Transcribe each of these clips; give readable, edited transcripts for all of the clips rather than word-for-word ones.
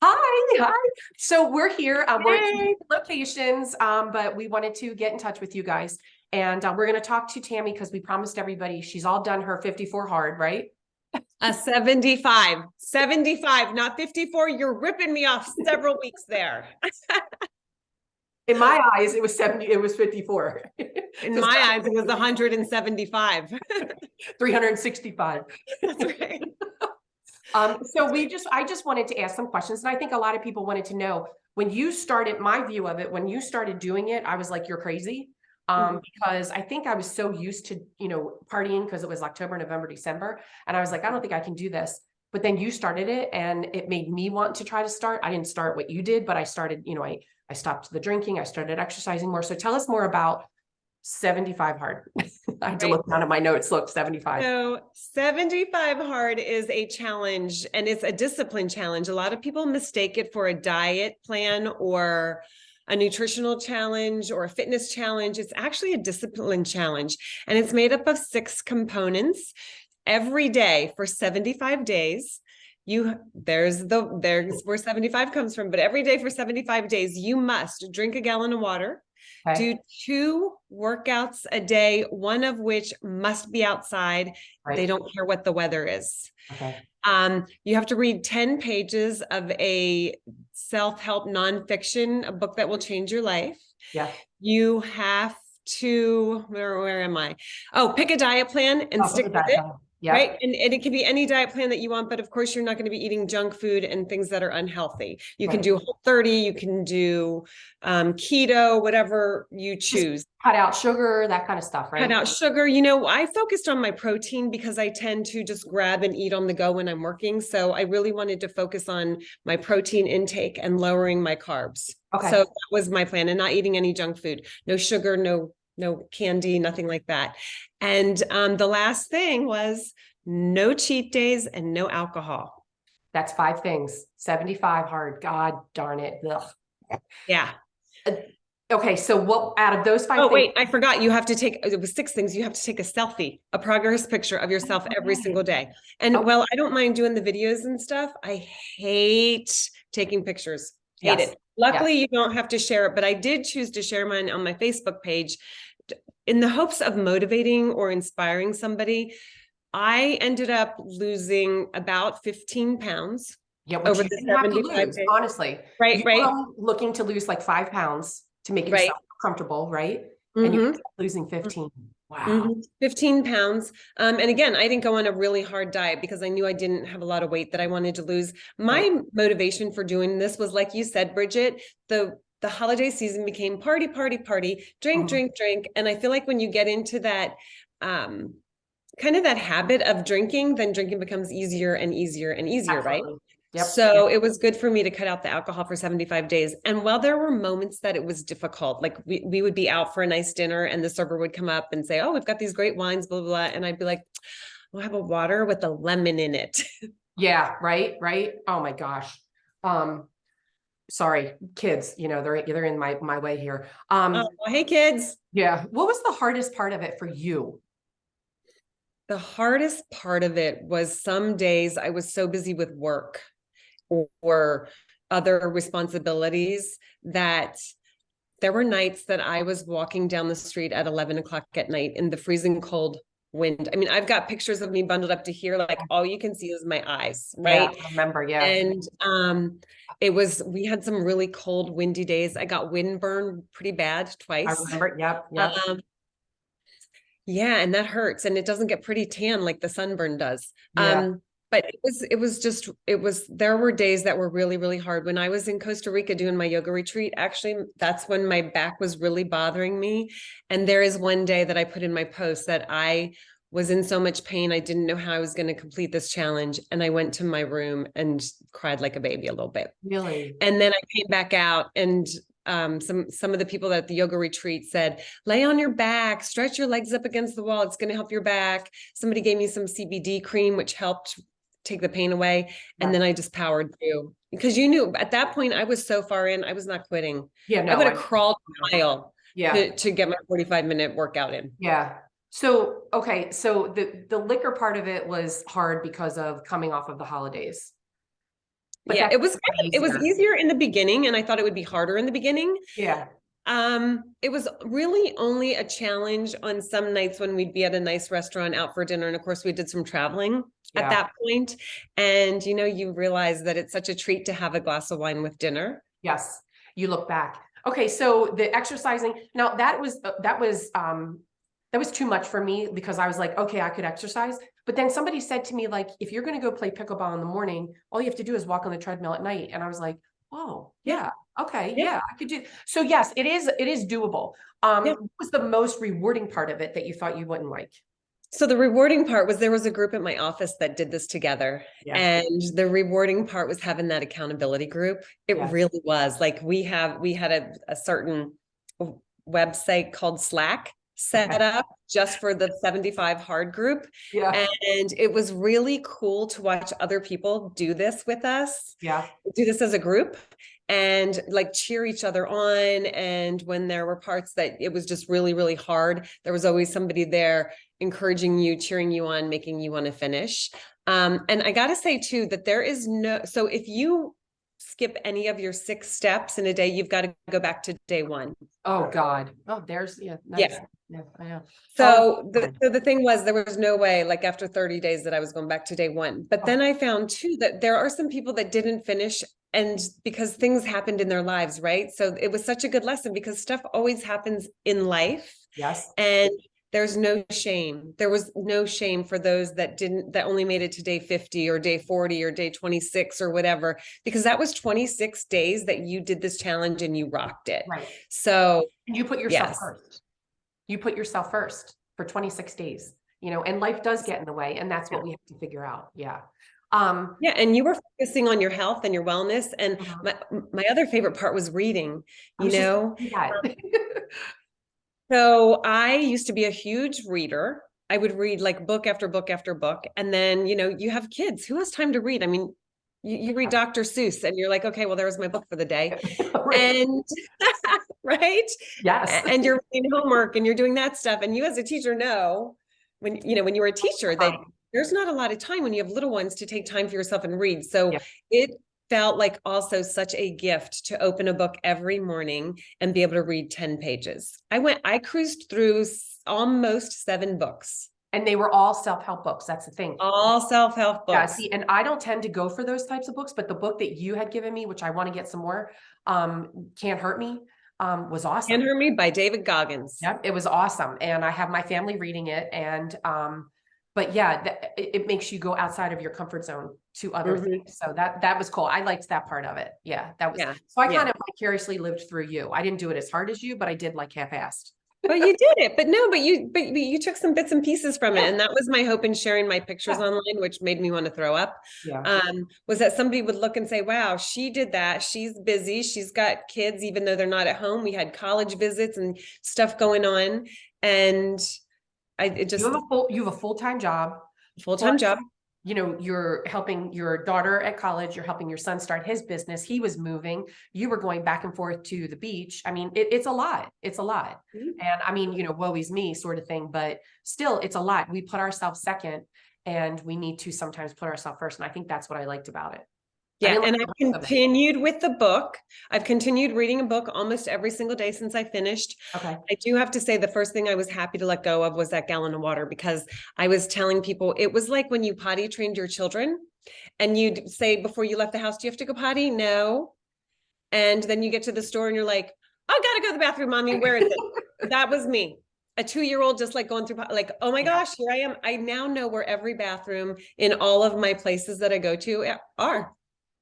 Hi, hi. So we're here. We're at two Yay. different locations, but we wanted to get in touch with you guys. And we're going to talk to Tami because we promised everybody she's all done her 54 hard, right? A 75, not 54. You're ripping me off several weeks there. In my eyes, it was 70, it was 54. In So my eyes, it was 175. 365. That's right. I just wanted to ask some questions. And I think a lot of people wanted to know when you started, my view of it, when you started doing it, I was like, you're crazy. Because I think I was so used to, partying because it was October, November, December. And I was like, I don't think I can do this. But then you started it and it made me want to try to start. I didn't start what you did, but I started, I stopped the drinking. I started exercising more. So tell us more about 75 hard. I had to look down at my notes. Look, 75. So 75 hard is a challenge, and it's a discipline challenge. A lot of people mistake it for a diet plan or a nutritional challenge or a fitness challenge. It's actually a discipline challenge, and it's made up of 6 components. Every day for 75 days, there's where 75 comes from, but every day for 75 days, you must drink a gallon of water, do 2 workouts a day, one of which must be outside. They don't care what the weather is. You have to read 10 pages of a self-help nonfiction, a book that will change your life. Yeah. You have to, where am I? Oh, pick a diet plan and stick with it. Yeah. Right. And it can be any diet plan that you want, but of course you're not going to be eating junk food and things that are unhealthy. You can do Whole30, you can do keto, whatever you choose. Just cut out sugar, that kind of stuff, right? Cut out sugar. I focused on my protein because I tend to just grab and eat on the go when I'm working. So I really wanted to focus on my protein intake and lowering my carbs. Okay. So that was my plan, and not eating any junk food, no sugar, no candy, nothing like that. And the last thing was no cheat days and no alcohol. That's 5 things. 75 hard. God darn it. Ugh. Yeah. Okay. So what out of those 5 things? Oh, wait, I forgot. You have to take, it was 6 things. You have to take a selfie, a progress picture of yourself every single day. And well, I don't mind doing the videos and stuff. I hate taking pictures. Hate it. Luckily, you don't have to share it, but I did choose to share mine on my Facebook page in the hopes of motivating or inspiring somebody. I ended up losing about 15 pounds. Yeah, which over you the didn't have to 75 lose, days. honestly. Right, You right. were looking to lose like 5 pounds to make yourself comfortable, right? And you ended up losing 15. Wow. 15 pounds. And again, I didn't go on a really hard diet because I knew I didn't have a lot of weight that I wanted to lose. My motivation for doing this was, like you said, Bridget, the holiday season became party, party, party, drink, drink, drink. And I feel like when you get into that, kind of that habit of drinking, then drinking becomes easier and easier and easier, right? Yep. So it was good for me to cut out the alcohol for 75 days. And while there were moments that it was difficult, like we would be out for a nice dinner and the server would come up and say, oh, we've got these great wines, blah, blah, blah. And I'd be like, we'll have a water with a lemon in it. Yeah. Right. Oh my gosh. Sorry, kids, they're in my way here. Hey kids. Yeah. What was the hardest part of it for you? The hardest part of it was some days I was so busy with work or other responsibilities that there were nights that I was walking down the street at 11 o'clock at night in the freezing cold wind. I mean, I've got pictures of me bundled up to here, like all you can see is my eyes, right? Yeah, I remember, yeah. And we had some really cold, windy days. I got windburn pretty bad twice. I remember, yep. Yeah, and that hurts, and it doesn't get pretty tan like the sunburn does. But there were days that were really, really hard. When I was in Costa Rica doing my yoga retreat, actually, that's when my back was really bothering me. And there is one day that I put in my post that I was in so much pain, I didn't know how I was going to complete this challenge. And I went to my room and cried like a baby a little bit. Really? And then I came back out, and some of the people at the yoga retreat said, lay on your back, stretch your legs up against the wall. It's going to help your back. Somebody gave me some CBD cream, which helped take the pain away. And then I just powered through, because you knew at that point I was so far in, I was not quitting. Yeah, no, I would have crawled a mile to get my 45-minute workout in. Yeah. So, okay. So the liquor part of it was hard because of coming off of the holidays. but Yeah, that's it was easier. easier in the beginning, and I thought it would be harder in the beginning. Yeah. It was really only a challenge on some nights when we'd be at a nice restaurant out for dinner. And of course, we did some traveling at Yeah. that point. And, you know, you realize that it's such a treat to have a glass of wine with dinner. Yes. You look back. Okay. So the exercising, now that was too much for me because I was like, okay, I could exercise. But then somebody said to me, like, if you're going to go play pickleball in the morning, all you have to do is walk on the treadmill at night. And I was like, oh, yeah. Okay. Yeah. Yeah, I could do. So yes, it is doable. Yeah. What was the most rewarding part of it that you thought you wouldn't like? So the rewarding part was there was a group at my office that did this together. Yeah. And the rewarding part was having that accountability group. It Yeah. really was. Like we had a certain website called Slack set up just for the 75 hard group. Yeah. And it was really cool to watch other people do this with us. Yeah. Do this as a group and like cheer each other on. And when there were parts that it was just really, really hard, there was always somebody there encouraging you, cheering you on, making you want to finish. And I got to say too, that there is so if you skip any of your 6 steps in a day, you've got to go back to day 1. Oh God. Oh, there's, yeah. Nice. Yeah, I know. So the thing was, there was no way, like after 30 days that I was going back to day 1. But then I found too, that there are some people that didn't finish and because things happened in their lives, right? So it was such a good lesson because stuff always happens in life. Yes. And there's no shame. There was no shame for those that only made it to day 50 or day 40 or day 26 or whatever, because that was 26 days that you did this challenge and you rocked it. Right. So you put yourself first. You put yourself first for 26 days, you know, and life does get in the way. And that's what we have to figure out. Yeah. Yeah. And you were focusing on your health and your wellness. And my other favorite part was reading, you know. So I used to be a huge reader. I would read like book after book after book. And then, you know, you have kids. Who has time to read? I mean, you read Dr. Seuss and you're like, okay, well, there's my book for the day. And right. Yes. And you're reading homework and you're doing that stuff. And you as a teacher know when you were a teacher that there's not a lot of time when you have little ones to take time for yourself and read. So it felt like also such a gift to open a book every morning and be able to read 10 pages. I cruised through almost 7 books. And they were all self-help books. That's the thing. All self-help books. Yeah, see, and I don't tend to go for those types of books, but the book that you had given me, which I want to get some more, Can't Hurt Me, was awesome. Can't Hurt Me by David Goggins. Yeah, it was awesome. And I have my family reading it. And, but yeah, it makes you go outside of your comfort zone to other things. So that was cool. I liked that part of it. Yeah, that was, so I kind of vicariously lived through you. I didn't do it as hard as you, but I did like half-assed. But you did it, but you took some bits and pieces from it. And that was my hope in sharing my pictures online, which made me want to throw up. Was that somebody would look and say, wow, she did that. She's busy. She's got kids, even though they're not at home. We had college visits and stuff going on. And you have a full-time job. Full-time job. You know, you're helping your daughter at college, you're helping your son start his business. He was moving, you were going back and forth to the beach. I mean, it's a lot. It's a lot. And I mean, you know, woe is me sort of thing, but still it's a lot. We put ourselves second and we need to sometimes put ourselves first. And I think that's what I liked about it. Yeah. And I've continued with the book. I've continued reading a book almost every single day since I finished. Okay. I do have to say the first thing I was happy to let go of was that gallon of water, because I was telling people it was like when you potty trained your children and you'd say before you left the house, do you have to go potty? No. And then you get to the store and you're like, I gotta go to the bathroom, mommy. Where is it? That was me. A 2-year-old just like going through, like, oh my gosh, here I am. I now know where every bathroom in all of my places that I go to are.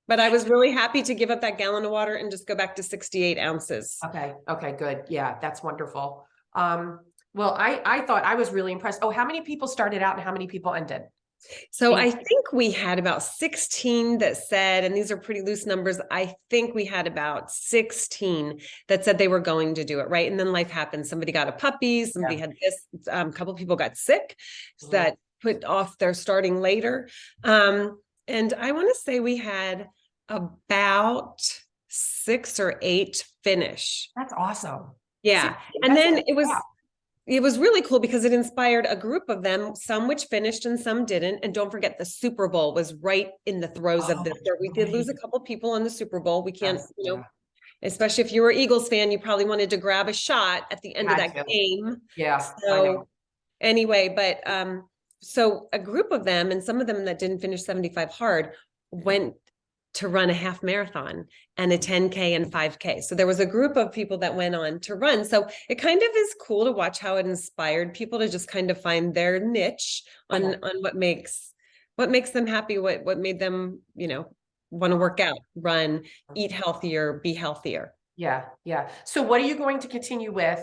But I was really happy to give up that gallon of water and just go back to 68 ounces. Okay. Okay, good. Yeah, that's wonderful. Well, I thought I was really impressed. Oh, how many people started out and how many people ended? So I think we had about 16 that said, and these are pretty loose numbers, I think we had about 16 that said they were going to do it, right? And then life happened. Somebody got a puppy, somebody had this, a couple people got sick that put off their starting later. And I want to say we had about 6 or 8 finish. That's awesome. Yeah. And then it was, it was really cool because it inspired a group of them, some which finished and some didn't. And don't forget, the Super Bowl was right in the throes of Oh, this, where we did lose a right. couple people in the Super Bowl. We can't, Yes, you know, yeah. especially if you were an Eagles fan, you probably wanted to grab a shot at the end of Had that to. game. Yeah, I know. So anyway, but so a group of them, and some of them that didn't finish 75 hard, went to run a half marathon and a 10K and 5K. So there was a group of people that went on to run. So it kind of is cool to watch how it inspired people to just kind of find their niche on what makes them happy, what made them, you know, want to work out, run, eat healthier, be healthier. Yeah, yeah. So what are you going to continue with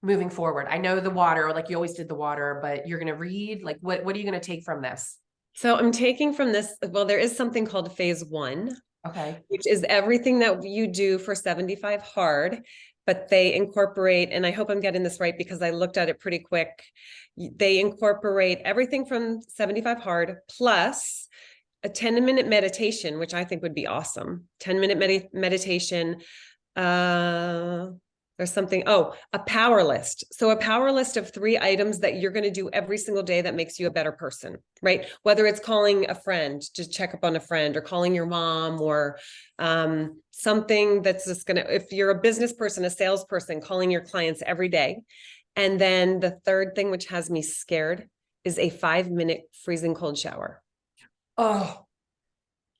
moving forward? I know the water, like you always did the water, but you're going to read, like what are you going to take from this? So I'm taking from this, well, there is something called phase 1, Okay. which is everything that you do for 75 hard, but they incorporate, and I hope I'm getting this right because I looked at it pretty quick. They incorporate everything from 75 hard plus a 10-minute meditation, which I think would be awesome. 10-minute meditation. There's something, a power list. So a power list of 3 items that you're going to do every single day that makes you a better person, right? Whether it's calling a friend to check up on a friend, or calling your mom, or something that's just going to, if you're a business person, a salesperson, calling your clients every day. And then the third thing, which has me scared, is a 5-minute freezing cold shower. Oh,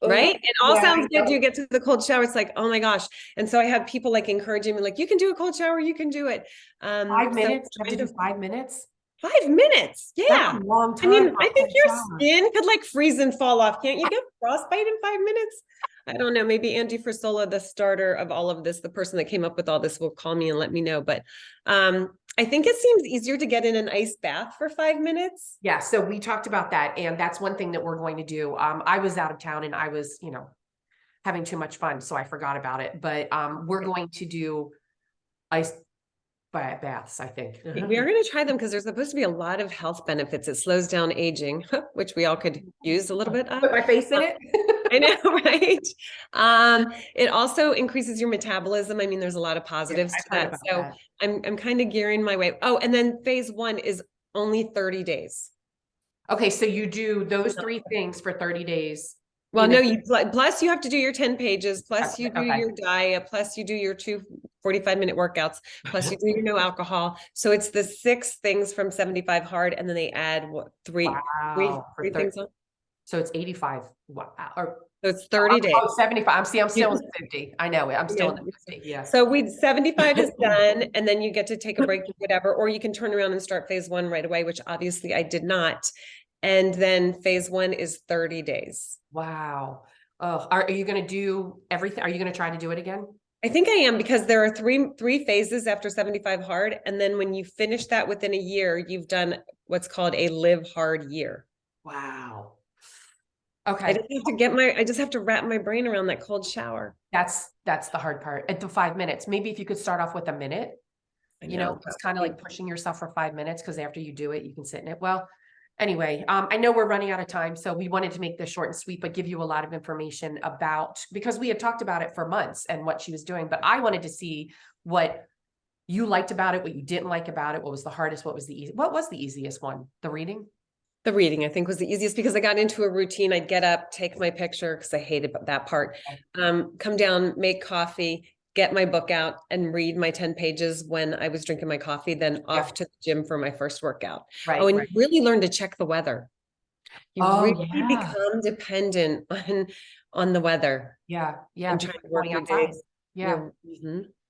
Right? It all yeah, sounds good. You get to the cold shower. It's like, oh my gosh. And so I have people like encouraging me, like, you can do a cold shower, you can do it. 5 minutes. You have to do 5 minutes. 5 minutes. That's Yeah. a long I time mean, for I a think cold your shower. skin could like freeze and fall off. Can't you get frostbite in 5 minutes? I don't know. Maybe Andy Frisola, the starter of all of this, the person that came up with all this, will call me and let me know. But I think it seems easier to get in an ice bath for 5 minutes. Yeah, so we talked about that, and that's one thing that we're going to do. I was out of town and I was, having too much fun, so I forgot about it. But we're going to do ice baths, I think. We are going to try them because there's supposed to be a lot of health benefits. It slows down aging, which we all could use a little bit of. Put my face in it. I know, right? It also increases your metabolism. I mean, there's a lot of positives to that. So that. I'm kind of gearing my way. Oh, and then phase 1 is only 30 days. Okay, so you do those 3 things for 30 days. Well, no, plus you have to do your 10 pages, plus you do Okay. your diet, plus you do your 2 45-minute workouts, plus you do your no alcohol. So it's the 6 things from 75 hard, and then they add what, three things on. So it's 85. Wow. Or So it's 30 days. 75. I'm still in 50. I know it. I'm still in the 50. Yeah. So 75 is done, and then you get to take a break or whatever, or you can turn around and start phase 1 right away, which obviously I did not. And then phase 1 is 30 days. Wow. Oh, are you going to do everything? Are you going to try to do it again? I think I am, because there are three phases after 75 hard. And then when you finish that within a year, you've done what's called a live hard year. Wow. Okay. I just have to wrap my brain around that cold shower. That's the hard part. At the 5 minutes, maybe if you could start off with a minute, it's kind of like pushing yourself for 5 minutes, because after you do it, you can sit in it. Well, anyway, I know we're running out of time, so we wanted to make this short and sweet, but give you a lot of information about, because we had talked about it for months and what she was doing, but I wanted to see what you liked about it, what you didn't like about it, what was the hardest, what was the easiest one? The reading? The reading, I think, was the easiest, because I got into a routine. I'd get up, take my picture, because I hated that part, come down, make coffee, get my book out, and read my 10 pages when I was drinking my coffee, then off to the gym for my first workout. Right. Oh, and you really learn to check the weather. You really Yeah. become dependent on the weather. Yeah. Yeah. And trying to work your days. Yeah.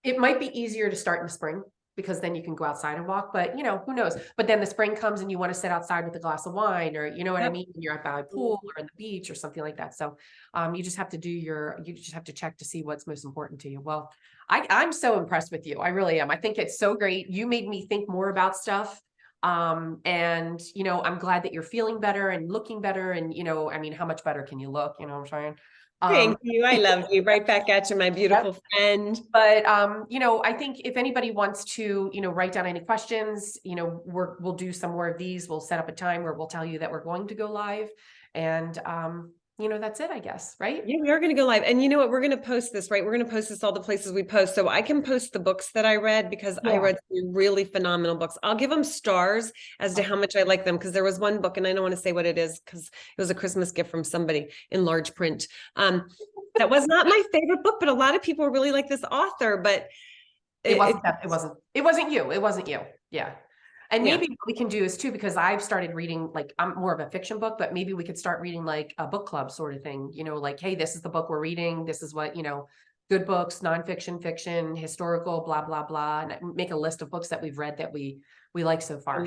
It might be easier to start in the spring, because then you can go outside and walk, but who knows? But then the spring comes and you want to sit outside with a glass of wine, or you know what I mean? You're at the pool or in the beach or something like that. So you just have to check to see what's most important to you. Well, I'm so impressed with you. I really am. I think it's so great. You made me think more about stuff. And I'm glad that you're feeling better and looking better. And I mean, how much better can you look? You know what I'm saying? Thank you. I love you. Right back at you, my beautiful friend. But, I think if anybody wants to, write down any questions, we'll do some more of these. We'll set up a time where we'll tell you that we're going to go live. And, that's it, I guess, right? Yeah, we are going to go live. And you know what? We're going to post this, right? We're going to post this all the places we post. So I can post the books that I read because I Yeah. read some really phenomenal books. I'll give them stars as to how much I like them because there was one book, and I don't want to say what it is because it was a Christmas gift from somebody in large print. That was not my favorite book, but a lot of people really like this author, but It wasn't you. Yeah. And Yeah. maybe what we can do is too, because I've started reading, like, I'm more of a fiction book, but maybe we could start reading like a book club sort of thing, like, hey, this is the book we're reading. This is what, good books, nonfiction, fiction, historical, blah, blah, blah. And make a list of books that we've read that we like so far.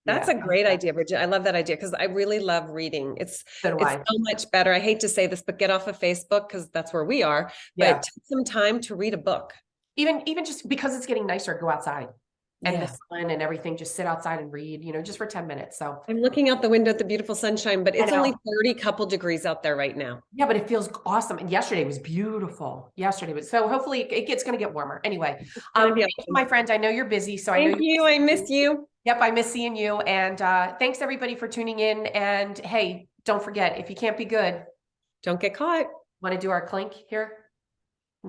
That's a great idea, Bridget. I love that idea because I really love reading. It's so much better. I hate to say this, but get off of Facebook because that's where we are. But take some time to read a book. Even just because it's getting nicer, go outside. And the sun and everything, just sit outside and read, just for 10 minutes. So I'm looking out the window at the beautiful sunshine, but it's only 30 couple degrees out there right now. Yeah, but it feels awesome. And yesterday was beautiful. So hopefully it's going to get warmer. Anyway, thank you, my friend. I know you're busy. So thank you. I miss you. Yep, I miss seeing you. And thanks everybody for tuning in. And hey, don't forget, if you can't be good, don't get caught. Want to do our clink here?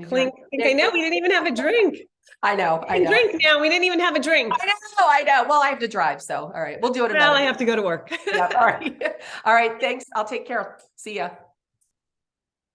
Clink. I know we didn't even have a drink. I know. Drink now. We didn't even have a drink. I know. Well, I have to drive. So, all right, we'll do it. Well, I have to go to work. Yeah. All right. All right. Thanks. I'll take care. See ya.